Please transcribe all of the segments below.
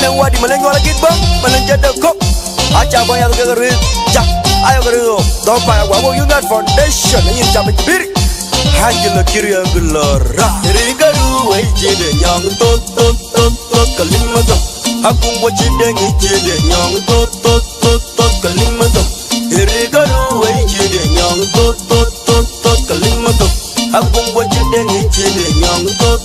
Malang wadi malang wala git bang malang jada kop acha bang ya gari ja ayo gari do pa wa wo unit foundation yin jam bir hangil kiri angulora ri garu wai jede nyang to kalimata akung wo jede ngi jede nyang to kalimata ri garu wai jede nyang to kalimata akung wo jede ngi jede nyang to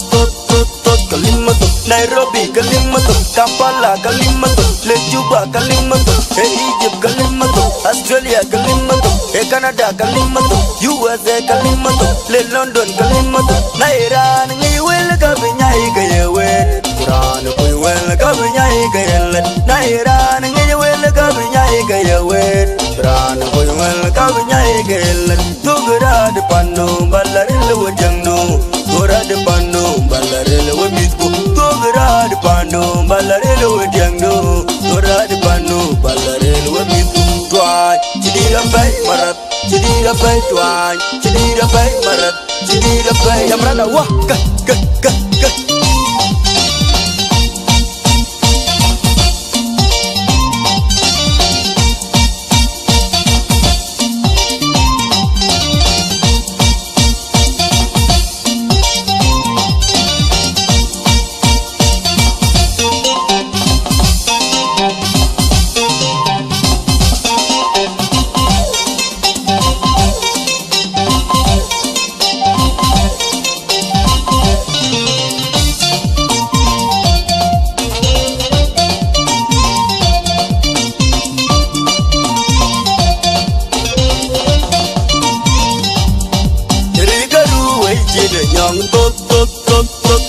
kalimata Nairobi kalimata Kampala kalimata Lejuba kalimata Egypt kalimata Australia kalimata Canada kalimata USA kalimata London kalimata Nairan ngi wel ka binyai gayewen Quran ko wel ka binyai gayelen Nairan ngi wel ka binyai gayewen Quran ko wel ka binyai gayelen Tugra de panu balaril wajangno Tora de panu balaril wamitku Tora de panu balaril wajangno Tora de panu balaril wamitku Tuan Chidira bay marat Chidira bay tuan Chidira bay marat Chidira bay Yamrana wah Gah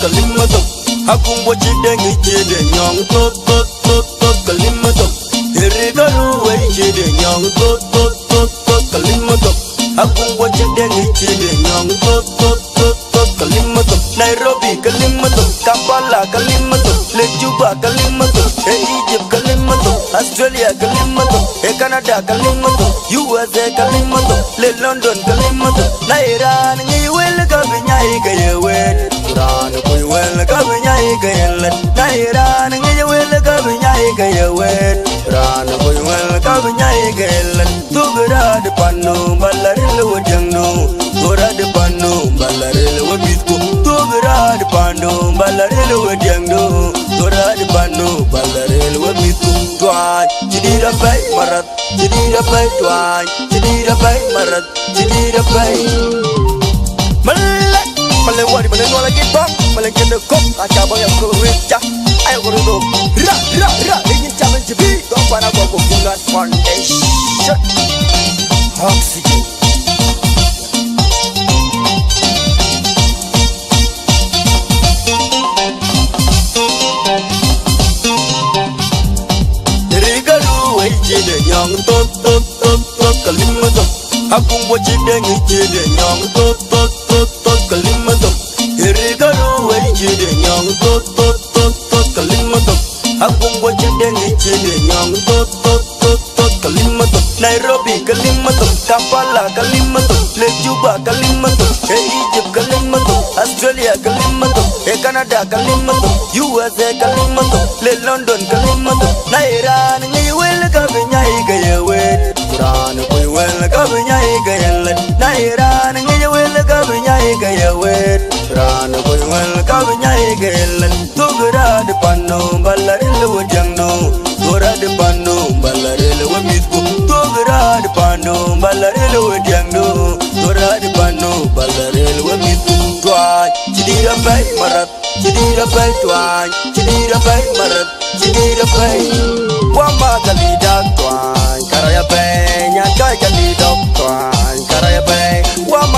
kalimata Hakung wo jede ngi jede nyang to kalimata Hiri garu wai jede nyang to kalimata Hakung wo jede ngi jede nyang to kalimata Nairobi kalimata Kampala kalimata Lejuba kalimata Egypt kalimata Australia kalimata Canada kalimata USA kalimata London kalimata Nairan ngi wel ka binyai gayewen Quran ko wel ka binyai gayelen Nairan ngi wel ka binyai gayewen Quran ko wel ka binyai gayelen Tugra de panu balaril wajangno Tora de panu balaril wabitku Tugra de panu balaril wajangno Tora de panu balaril wabitku Tuan Chidira bay marat Chidira bay tuan Chidira bay marat Chidira bay Malak Malang wadi malang wala git bang Malang jada kop acha bang yang kurja Ayo kurudo Ra ingin camen jebi Gopana gopo Unat Foundation Oxygen Rigaru wai jede nyang to kalimata Akung wo jede ngi jede nyang to kalimata Rigaru wai jede nyang to kalimata Akung wo jede ngi jede nyang to kalimata Nairobi kalimata Kampala kalimata Lejuba kalimata Egypt kalimata Australia kalimata Canada kalimata USA kalimata London kalimata Nairan ngi wel ka binyai gayewen Quran ko wel ka binyai gayelen Nairan ngi wel ka binyai gayewen Quran ko wel ka binyai gayelen Tugra de panu balaril wajangno Tora de panu balaril wamitku Tugra de panu balaril wajangno Tora de panu balaril wamitku Tuan Chidira bay marat Chidira bay tuan Chidira bay marat Chidira bay Wama galida tuan Karaya bay Nyakai galida tuan Karaya bay Wama